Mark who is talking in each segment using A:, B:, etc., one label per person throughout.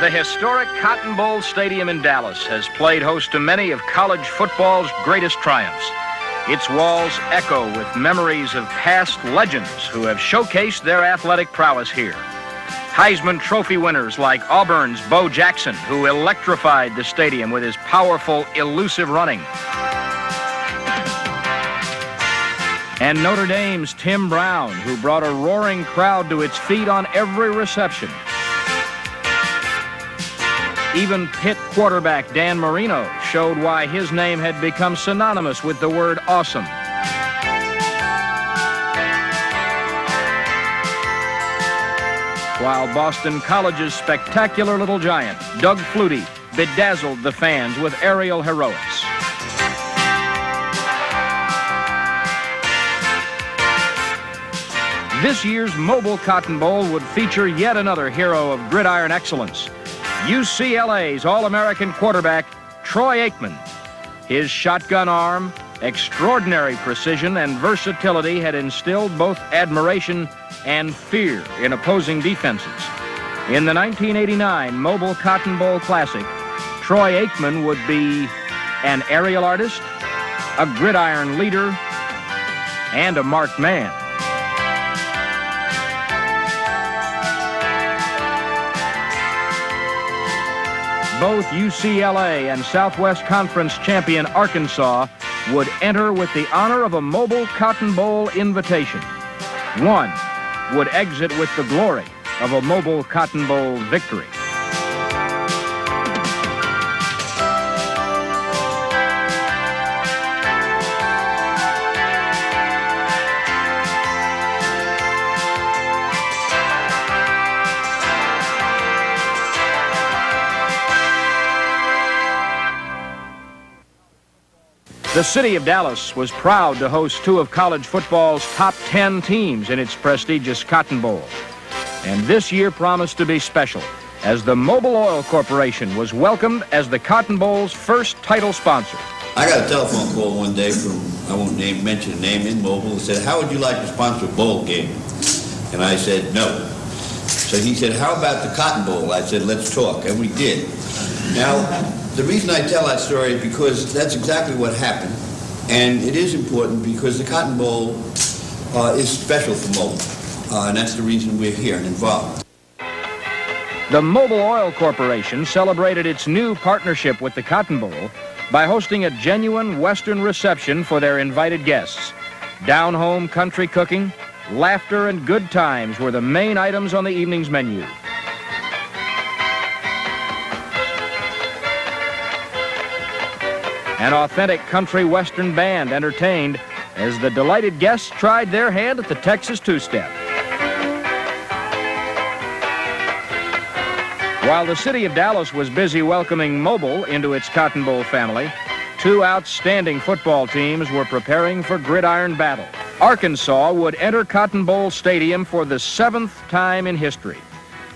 A: The historic Cotton Bowl Stadium in Dallas has played host to many of college football's greatest triumphs. Its walls echo with memories of past legends who have showcased their athletic prowess here. Heisman Trophy winners like Auburn's Bo Jackson, who electrified the stadium with his powerful, elusive running. And Notre Dame's Tim Brown, who brought a roaring crowd to its feet on every reception. Even Pitt quarterback Dan Marino showed why his name had become synonymous with the word awesome. While Boston College's spectacular little giant, Doug Flutie, bedazzled the fans with aerial heroics. This year's Mobile Cotton Bowl would feature yet another hero of gridiron excellence, UCLA's All-American quarterback, Troy Aikman. His shotgun arm, extraordinary precision, and versatility had instilled both admiration and fear in opposing defenses. In the 1989 Mobile Cotton Bowl Classic, Troy Aikman would be an aerial artist, a gridiron leader, and a marked man. Both UCLA and Southwest Conference champion Arkansas would enter with the honor of a Mobile Cotton Bowl invitation. One would exit with the glory of a Mobile Cotton Bowl victory. The city of Dallas was proud to host two of college football's top 10 teams in its prestigious Cotton Bowl. And this year promised to be special, as the Mobil Oil Corporation was welcomed as the Cotton Bowl's first title sponsor.
B: I got a telephone call one day from, I won't mention the name, in Mobil, and said, "How would you like to sponsor a bowl game?" And I said, "No." So he said, "How about the Cotton Bowl?" I said, "Let's talk," and we did. Now, the reason I tell that story is because that's exactly what happened, and it is important because the Cotton Bowl is special for Mobil, and that's the reason we're here and involved.
A: The Mobil Oil Corporation celebrated its new partnership with the Cotton Bowl by hosting a genuine Western reception for their invited guests. Down-home country cooking, laughter, and good times were the main items on the evening's menu. An authentic country western band entertained as the delighted guests tried their hand at the Texas two-step. While the city of Dallas was busy welcoming Mobil into its Cotton Bowl family, two outstanding football teams were preparing for gridiron battle. Arkansas would enter Cotton Bowl Stadium for the 7th time in history.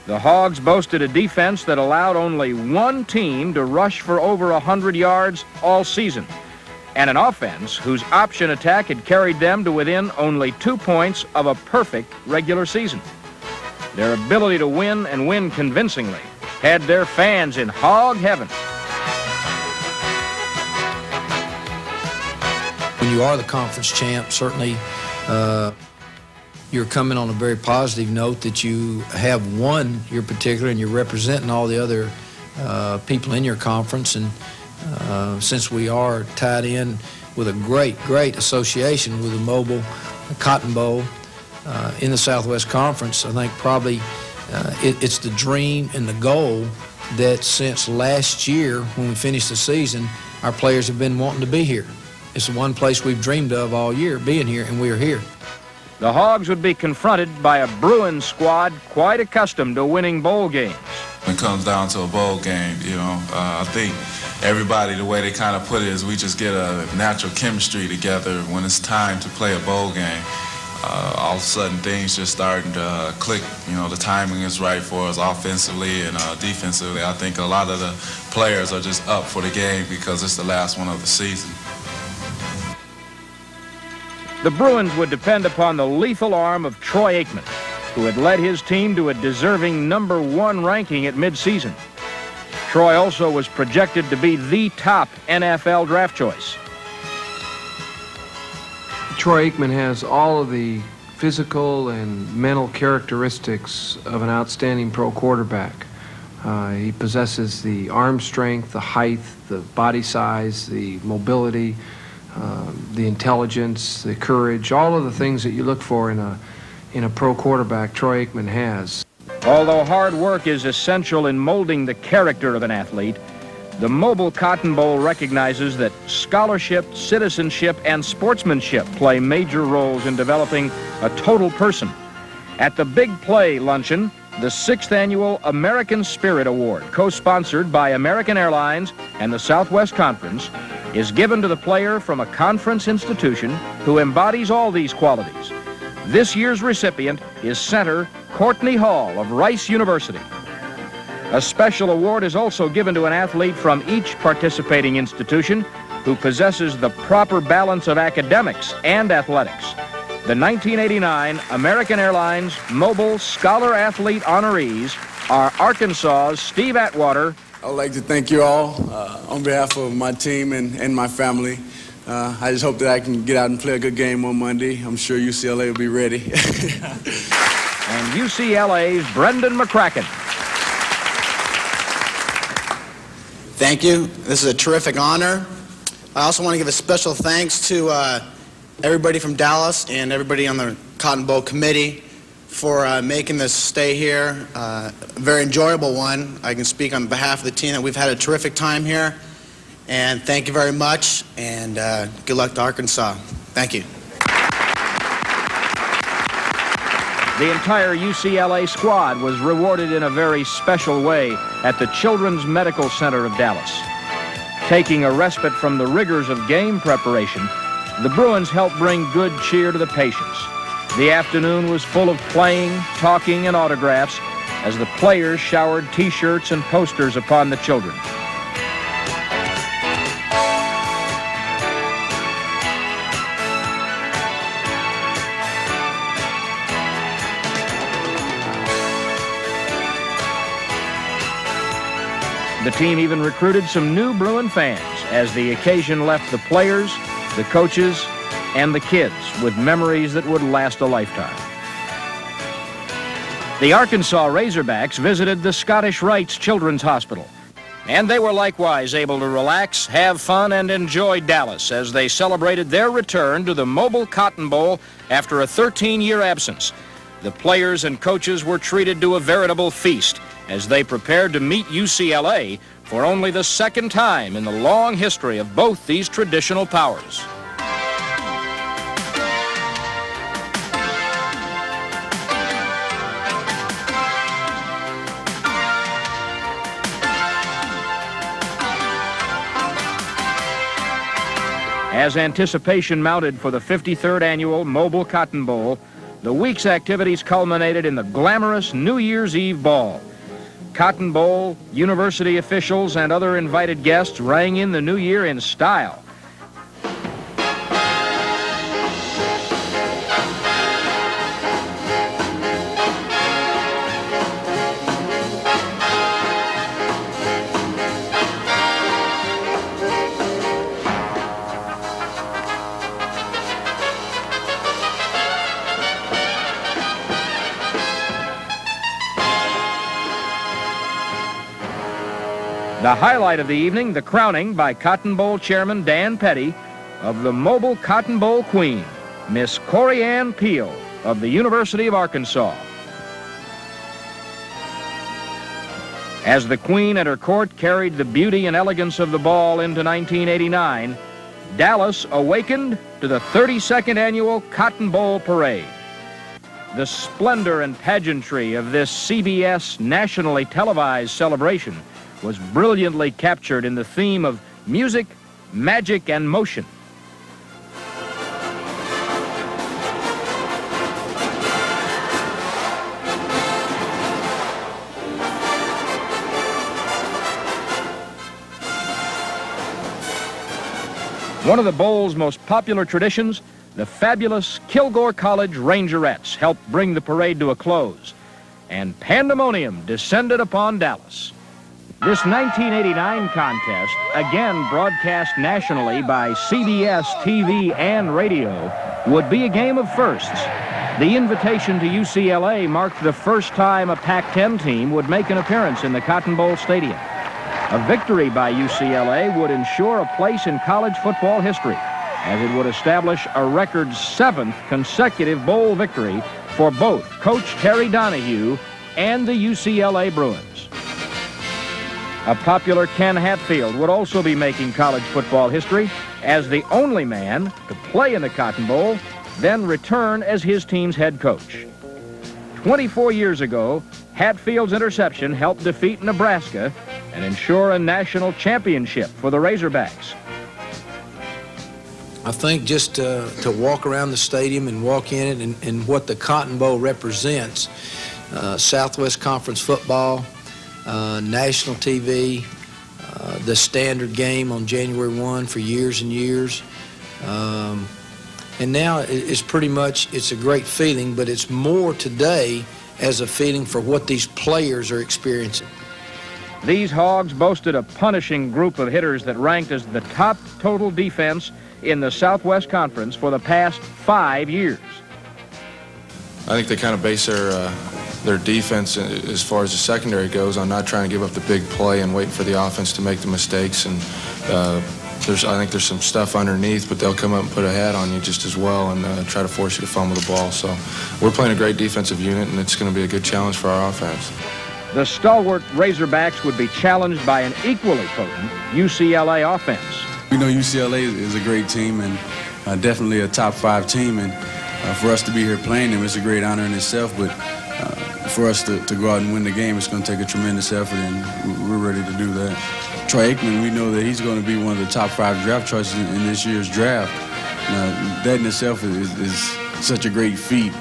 A: The Hogs boasted a defense that allowed only one team to rush for over 100 yards all season, and an offense whose option attack had carried them to within only 2 points of a perfect regular season. Their ability to win, and win convincingly, had their fans in hog heaven.
C: When you are the conference champ, certainly you're coming on a very positive note that you have won your particular and you're representing all the other people in your conference. And since we are tied in with a great association with the Mobile Cotton Bowl in the Southwest Conference, I think probably it's the dream and the goal that since last year when we finished the season, our players have been wanting to be here. It's the one place we've dreamed of all year, being here, and we are here.
A: The Hogs would be confronted by a Bruins squad quite accustomed to winning bowl games.
D: When it comes down to a bowl game, I think everybody, the way they kind of put it is we just get a natural chemistry together when it's time to play a bowl game. All of a sudden things just starting to click. The timing is right for us offensively and defensively. I think a lot of the players are just up for the game because it's the last one of the season.
A: The Bruins would depend upon the lethal arm of Troy Aikman, who had led his team to a deserving #1 ranking at midseason. Troy also was projected to be the top NFL draft choice.
E: Troy Aikman has all of the physical and mental characteristics of an outstanding pro quarterback. He possesses the arm strength, the height, the body size, the mobility, the intelligence, the courage, all of the things that you look for in a pro quarterback. Troy Aikman has.
A: Although hard work is essential in molding the character of an athlete, the Mobile Cotton Bowl recognizes that scholarship, citizenship, and sportsmanship play major roles in developing a total person. At the Big Play Luncheon, the 6th Annual American Spirit Award, co-sponsored by American Airlines and the Southwest Conference, is given to the player from a conference institution who embodies all these qualities. This year's recipient is center Courtney Hall of Rice University. A special award is also given to an athlete from each participating institution who possesses the proper balance of academics and athletics. The 1989 American Airlines Mobile Scholar Athlete honorees are Arkansas's Steve Atwater.
F: I would like to thank you all on behalf of my team and my family. I just hope that I can get out and play a good game on Monday. I'm sure UCLA will be ready.
A: And UCLA's Brendan McCracken.
G: Thank you. This is a terrific honor. I also want to give a special thanks to everybody from Dallas and everybody on the Cotton Bowl committee for making this stay here a very enjoyable one. I can speak on behalf of the team that we've had a terrific time here. And thank you very much, and good luck to Arkansas. Thank you.
A: The entire UCLA squad was rewarded in a very special way at the Children's Medical Center of Dallas. Taking a respite from the rigors of game preparation, the Bruins helped bring good cheer to the patients. The afternoon was full of playing, talking, and autographs as the players showered T-shirts and posters upon the children. The team even recruited some new Bruin fans as the occasion left the players, the coaches, and the kids with memories that would last a lifetime. The Arkansas Razorbacks visited the Scottish Rites Children's Hospital, and they were likewise able to relax, have fun, and enjoy Dallas as they celebrated their return to the Mobile Cotton Bowl after a 13-year absence. The players and coaches were treated to a veritable feast as they prepared to meet UCLA for only the second time in the long history of both these traditional powers. As anticipation mounted for the 53rd Annual Mobile Cotton Bowl, the week's activities culminated in the glamorous New Year's Eve ball. Cotton Bowl, university officials, and other invited guests rang in the new year in style. The highlight of the evening, the crowning by Cotton Bowl Chairman Dan Petty of the Mobile Cotton Bowl Queen, Miss Corey Ann Peel of the University of Arkansas. As the Queen and her court carried the beauty and elegance of the ball into 1989, Dallas awakened to the 32nd Annual Cotton Bowl Parade. The splendor and pageantry of this CBS nationally televised celebration was brilliantly captured in the theme of music, magic, and motion. One of the Bowl's most popular traditions, the fabulous Kilgore College Rangerettes helped bring the parade to a close, and pandemonium descended upon Dallas. This 1989 contest, again broadcast nationally by CBS TV and radio, would be a game of firsts. The invitation to UCLA marked the first time a Pac-10 team would make an appearance in the Cotton Bowl Stadium. A victory by UCLA would ensure a place in college football history, as it would establish a record 7th consecutive bowl victory for both Coach Terry Donahue and the UCLA Bruins. A popular Ken Hatfield would also be making college football history as the only man to play in the Cotton Bowl, then return as his team's head coach. 24 years ago, Hatfield's interception helped defeat Nebraska and ensure a national championship for the Razorbacks.
C: I think just to walk around the stadium and walk in it and what the Cotton Bowl represents, Southwest Conference football, national TV, the standard game on January 1 for years and years. And now it's pretty much, it's a great feeling, but it's more today as a feeling for what these players are experiencing.
A: These Hogs boasted a punishing group of hitters that ranked as the top total defense in the Southwest Conference for the past 5 years.
H: I think they kind of base their defense as far as the secondary goes on not trying to give up the big play and waiting for the offense to make the mistakes. And I think there's some stuff underneath, but they'll come up and put a hat on you just as well and try to force you to fumble the ball. So we're playing a great defensive unit, and it's going to be a good challenge for our offense.
A: The stalwart Razorbacks would be challenged by an equally potent UCLA offense.
F: We know UCLA is a great team and definitely a top 5 team, and for us to be here playing them, it's a great honor in itself, but for us to go out and win the game, it's going to take a tremendous effort, and we're ready to do that. Troy Aikman, we know that he's going to be one of the top 5 draft choices in this year's draft. That in itself is such a great feat,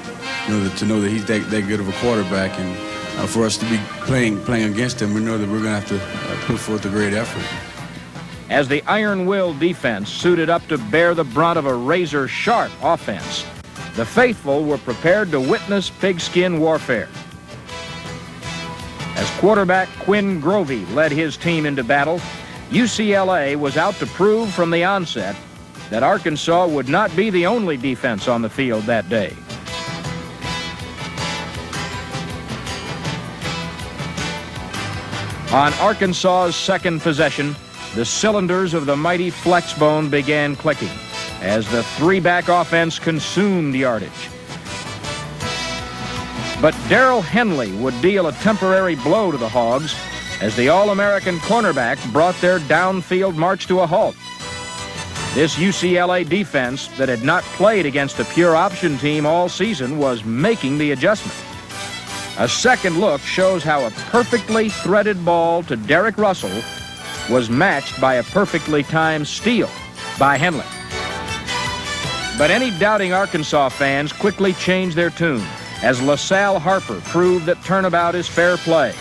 F: to know that he's that good of a quarterback, and for us to be playing against him, we know that we're going to have to put forth a great effort.
A: As the iron-willed defense suited up to bear the brunt of a razor-sharp offense, the faithful were prepared to witness pigskin warfare. As quarterback Quinn Grovey led his team into battle, UCLA was out to prove from the onset that Arkansas would not be the only defense on the field that day. On Arkansas's second possession, the cylinders of the mighty Flexbone began clicking as the 3-back offense consumed yardage. But Darrell Henley would deal a temporary blow to the Hogs as the All-American cornerback brought their downfield march to a halt. This UCLA defense that had not played against a pure option team all season was making the adjustment. A second look shows how a perfectly threaded ball to Derek Russell was matched by a perfectly timed steal by Henley. But any doubting Arkansas fans quickly changed their tune as LaSalle Harper proved that turnabout is fair play.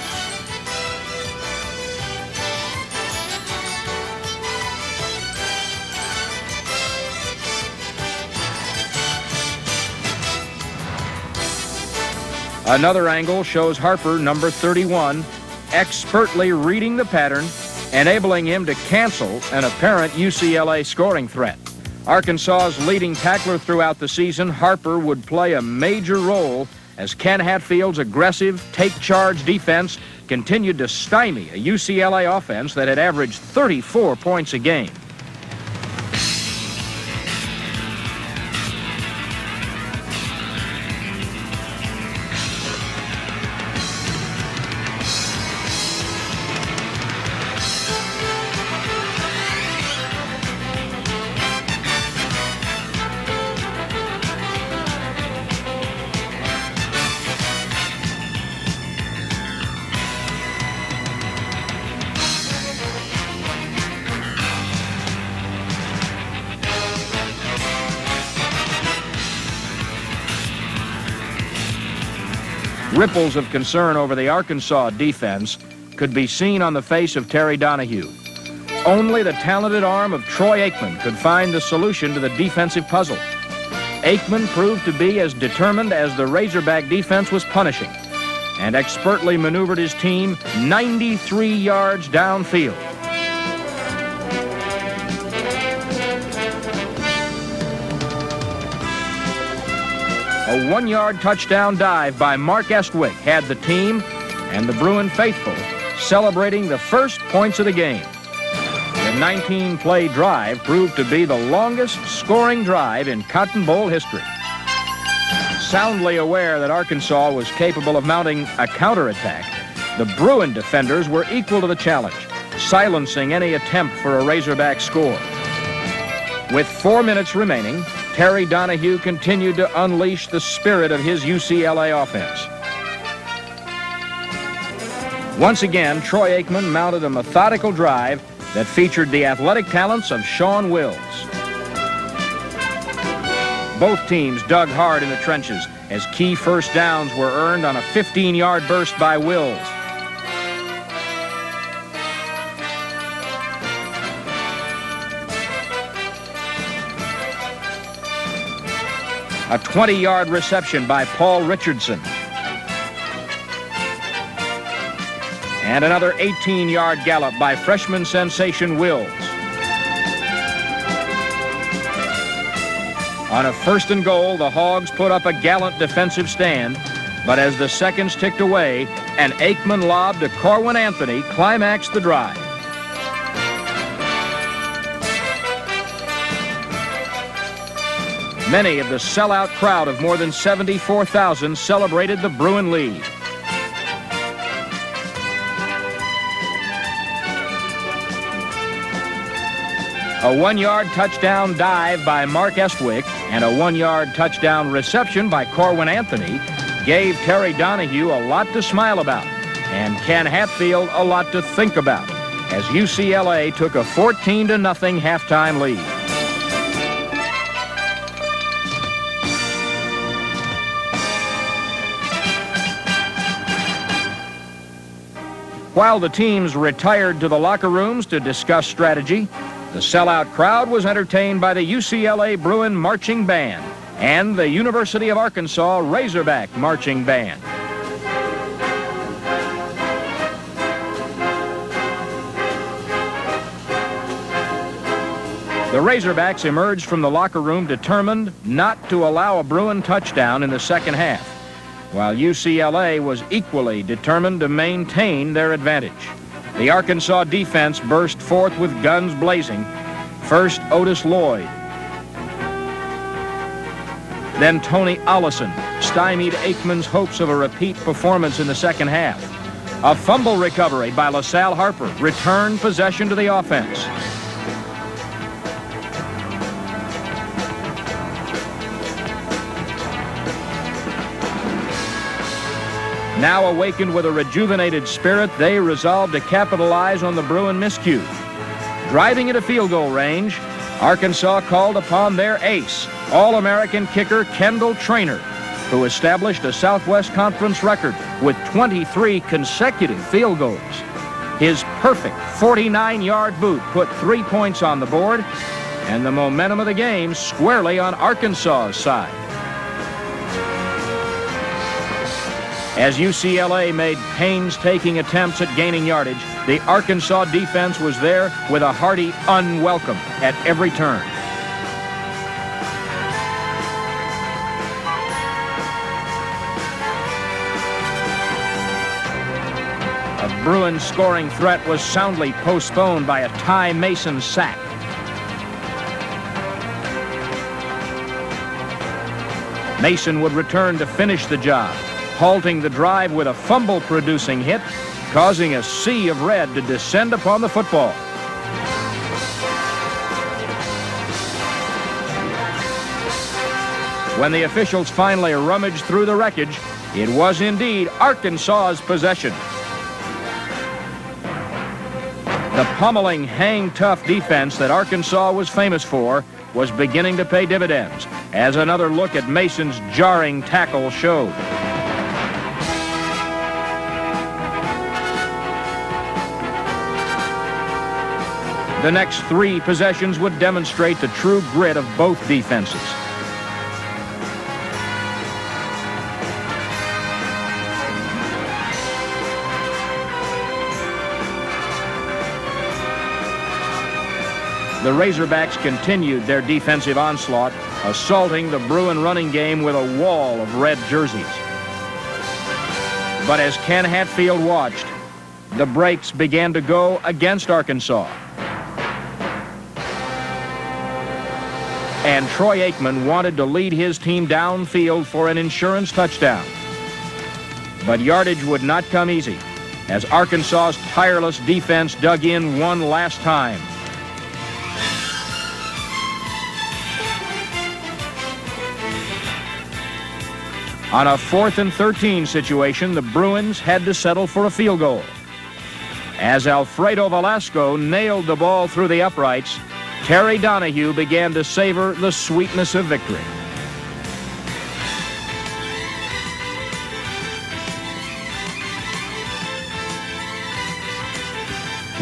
A: Another angle shows Harper, number 31, expertly reading the pattern, enabling him to cancel an apparent UCLA scoring threat. Arkansas's leading tackler throughout the season, Harper would play a major role as Ken Hatfield's aggressive, take-charge defense continued to stymie a UCLA offense that had averaged 34 points a game. Ripples of concern over the Arkansas defense could be seen on the face of Terry Donahue. Only the talented arm of Troy Aikman could find the solution to the defensive puzzle. Aikman proved to be as determined as the Razorback defense was punishing. and expertly maneuvered his team 93 yards downfield. A 1-yard touchdown dive by Mark Estwick had the team and the Bruin faithful celebrating the first points of the game. The 19-play drive proved to be the longest scoring drive in Cotton Bowl history. Soundly aware that Arkansas was capable of mounting a counterattack, the Bruin defenders were equal to the challenge, silencing any attempt for a Razorback score. With 4 minutes remaining, Terry Donahue continued to unleash the spirit of his UCLA offense. Once again, Troy Aikman mounted a methodical drive that featured the athletic talents of Sean Wills. Both teams dug hard in the trenches as key first downs were earned on a 15-yard burst by Wills. A 20-yard reception by Paul Richardson. And another 18-yard gallop by freshman sensation Wills. On a 1st and goal, the Hogs put up a gallant defensive stand, but as the seconds ticked away, an Aikman lob to Corwin Anthony climaxed the drive. Many of the sellout crowd of more than 74,000 celebrated the Bruin lead. A 1-yard touchdown dive by Mark Estwick and a 1-yard touchdown reception by Corwin Anthony gave Terry Donahue a lot to smile about and Ken Hatfield a lot to think about as UCLA took a 14-0 halftime lead. While the teams retired to the locker rooms to discuss strategy, the sellout crowd was entertained by the UCLA Bruin Marching Band and the University of Arkansas Razorback Marching Band. The Razorbacks emerged from the locker room determined not to allow a Bruin touchdown in the second half, while UCLA was equally determined to maintain their advantage. The Arkansas defense burst forth with guns blazing. First, Otis Lloyd. Then Tony Ollison stymied Aikman's hopes of a repeat performance in the second half. A fumble recovery by LaSalle Harper returned possession to the offense. Now awakened with a rejuvenated spirit, they resolved to capitalize on the Bruin miscue. Driving into field goal range, Arkansas called upon their ace, All-American kicker Kendall Traynor, who established a Southwest Conference record with 23 consecutive field goals. His perfect 49-yard boot put 3 points on the board, and the momentum of the game squarely on Arkansas's side. As UCLA made painstaking attempts at gaining yardage, the Arkansas defense was there with a hearty unwelcome at every turn. A Bruin scoring threat was soundly postponed by a Ty Mason sack. Mason would return to finish the job, halting the drive with a fumble-producing hit, causing a sea of red to descend upon the football. When the officials finally rummaged through the wreckage, it was indeed Arkansas's possession. The pummeling, hang-tough defense that Arkansas was famous for was beginning to pay dividends, as another look at Mason's jarring tackle showed. The next 3 possessions would demonstrate the true grit of both defenses. the Razorbacks continued their defensive onslaught, assaulting the Bruin running game with a wall of red jerseys. But as Ken Hatfield watched, the breaks began to go against Arkansas. And Troy Aikman wanted to lead his team downfield for an insurance touchdown. But yardage would not come easy as Arkansas's tireless defense dug in one last time. On a 4th and 13 situation, the Bruins had to settle for a field goal. As Alfredo Velasco nailed the ball through the uprights, Terry Donahue began to savor the sweetness of victory.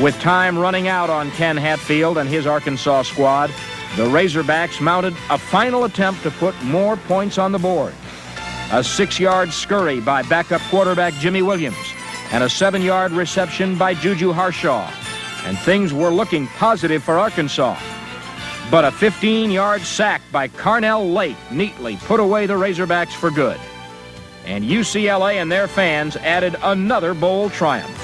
A: With time running out on Ken Hatfield and his Arkansas squad, the Razorbacks mounted a final attempt to put more points on the board. A 6-yard scurry by backup quarterback Jimmy Williams and a 7-yard reception by Juju Harshaw. And things were looking positive for Arkansas. But a 15-yard sack by Carnell Lake neatly put away the Razorbacks for good. And UCLA and their fans added another bowl triumph.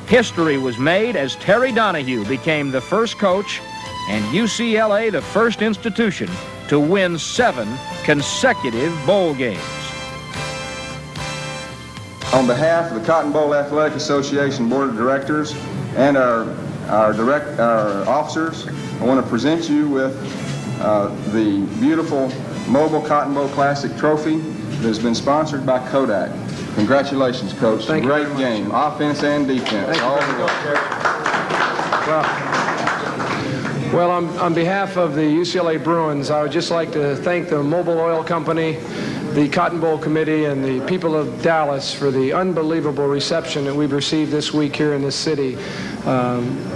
A: History was made as Terry Donahue became the first coach and UCLA the first institution to win 7 consecutive bowl games.
I: On behalf of the Cotton Bowl Athletic Association Board of Directors and our officers, I want to present you with the beautiful Mobile Cotton Bowl Classic Trophy that has been sponsored by Kodak. Congratulations, Coach.
E: Thank you
I: Great
E: very much.
I: game, offense and defense. All the way.
E: Well, on behalf of the UCLA Bruins, I would just like to thank the Mobil Oil Company, the Cotton Bowl Committee, and the people of Dallas for the unbelievable reception that we've received this week here in this city.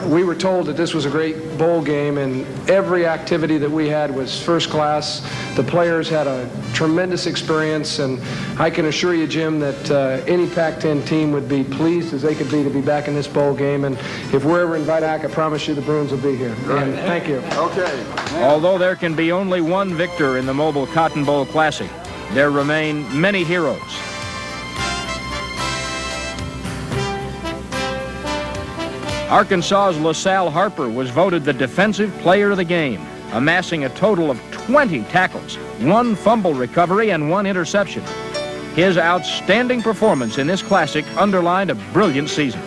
E: We were told that this was a great bowl game, and every activity that we had was first class. The players had a tremendous experience, and I can assure you, Jim, that any Pac-10 team would be pleased as they could be to be back in this bowl game. And if we're ever invited, I can promise you the Bruins will be here. And thank you.
I: Okay.
A: Although there can be only one victor in the Mobile Cotton Bowl Classic, there remain many heroes. Arkansas's LaSalle Harper was voted the defensive player of the game, amassing a total of 20 tackles, 1 fumble recovery, and 1 interception. His outstanding performance in this classic underlined a brilliant season.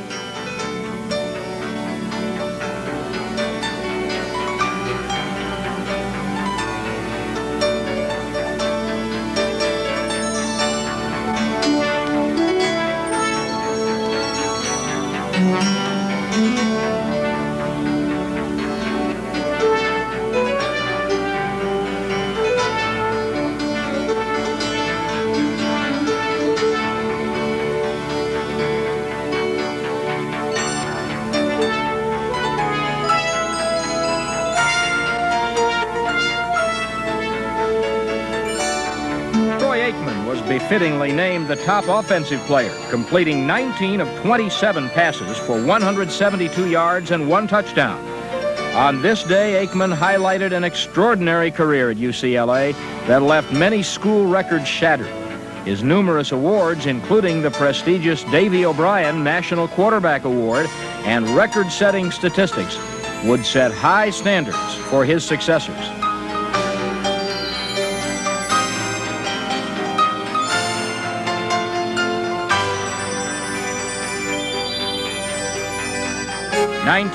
A: Aikman was befittingly named the top offensive player, completing 19 of 27 passes for 172 yards and 1 touchdown. On this day, Aikman highlighted an extraordinary career at UCLA that left many school records shattered. His numerous awards, including the prestigious Davy O'Brien National Quarterback Award and record-setting statistics, would set high standards for his successors.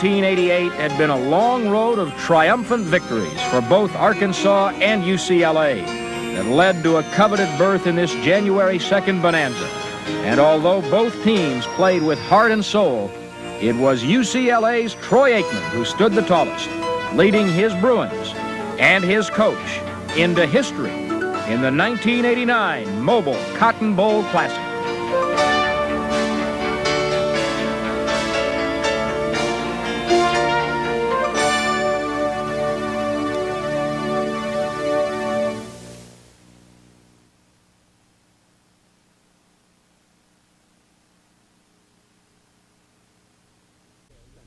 A: '88 had been a long road of triumphant victories for both Arkansas and UCLA that led to a coveted berth in this January 2nd bonanza. And although both teams played with heart and soul, it was UCLA's Troy Aikman who stood the tallest, leading his Bruins and his coach into history in the 1989 Mobile Cotton Bowl Classic.